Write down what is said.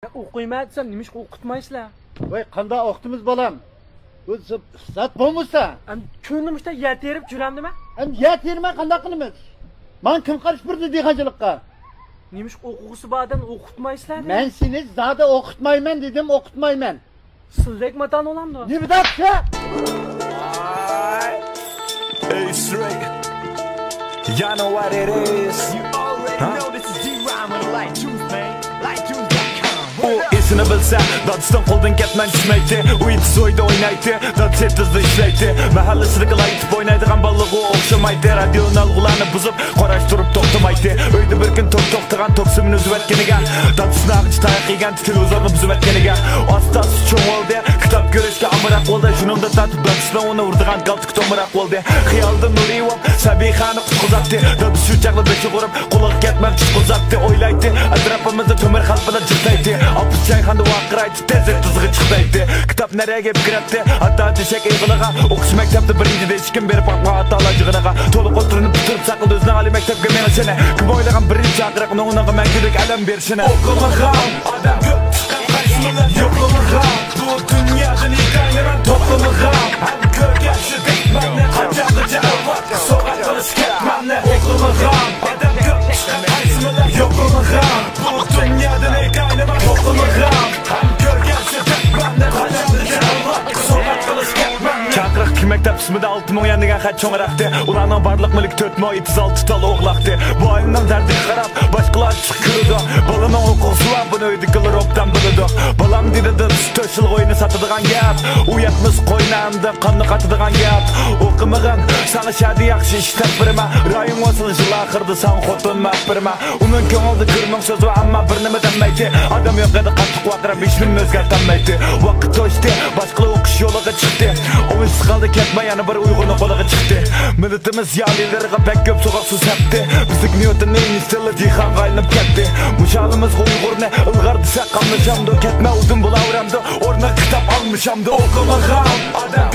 O'qiyman desam, nima ish o'qitmaysizlar? Voy, qanday o'qitimiz bolam? O'zi zat bo'lmasa, ko'nglim ishda yat terib juramdimi? Yat terma qanday qilamiz? Men kim qarish burdi dehqonchilikqa? Nima ish o'quvchisi bordan o'qitmaysizlar? Men seni zada o'qitmayman dedim, o'qitmayman. Sizlik matan olamdi. Nima debsa? Hey, straight. Y'all know what it is. You already know this is G-Rhyme on the Light Juice, man. LightJuice.com. U esini bilsa, dadisdan qo'ldan ketman tushmaydi. U it so'yda o'ynaydi, dad setizda ishlaydi. Mahallasida laytib o'ynaydigan ballig'i o'xshamaydi. Radioni alg'ularni buzib, qarash turib to'xtamaydi. Uyda bir kun to'xtagan to'qsimini uzib o'tganiga, dadisini ag'ich tayoq yegan televizorni buzib o'tganiga, ostasi cho'ng'oldi, kitob ko'rishga amroq bo'ldi. Shuningda tatib dadisdan uni urdigan galtik to'mroq bo'ldi. Xiyolda Nuriyov Sabihani qutqizatdi. Dadis shu chaqda beshi qurib, quloq ketmay chiqizatdi. O'ylaydi, atrofimizda to'mir xalq bilan jirtaydi. Apus çayxanda vaqiraydi, tezlik tizg'i chiqdaydi. Kitob nereye kiradi? Hatto teshak yig'iliga, o'qish maktabda birinchida hech kim berib qo'ygan atalajig'iga. To'liq o'tirinib bitirib saqildi o'zining oliy maktabga meni seni. Kim o'ylagan birinchi aqriqni unaqa mangulik alam berishini. O'qimagan odam ko'p chiqqan qaysimilar yo'qlamagan. Bu dunyodan hikoyalar to'plamagan. Hali ko'rganchi deymanni qachongacha avval so'g'at qilish ketmanni. O'qimagan odam ko'p chiqqan qaysimilar yo'qlamagan. Bu dunyodan hikoyalar to'plamagan. Hali ko'rganchi deymanni qachongacha avval so'g'at qilish ketmanni. Chaqiriq maktab ismida 6000 yan degan xat cho'ngraqdi. Ularning barliq mulk 436 tal o'g'laqdi. Bu oyning dardiga qarab boshqalar chiqirdi. Balaning o'quvchisi va buni uydagilar obdan biladi. Balam dedi to'shil o'yini sotadigan gap. U yatmiz qo'ynamda qonni qatadigan gap. O'qimagan sana shadi yaxshi ish tadbirma. Rayim o'silishi oxirida san xotin maqbirma. Uning ko'nglida kirmoq so'z va ammo bir nima demaydi. Odam yo'q edi qattiq vaqirab hech nima o'zgartirmaydi. Vaqt to'shdi, boshqa o'qish yo'liga chiqdi. O'yin siqaldi ketmay yana bir uyg'uni qo'liga chiqdi. Millatimiz yalilariga pek ko'p so'qoq suv sepdi. Bizning niyotining istili dehqon qaylinib ketdi. Mushalimiz uyg'urni ilg'ar desa qamlashamdi. Ketma uzun bo'laveramdi. O'rnak kitob olmashamdi. O'qimagan odam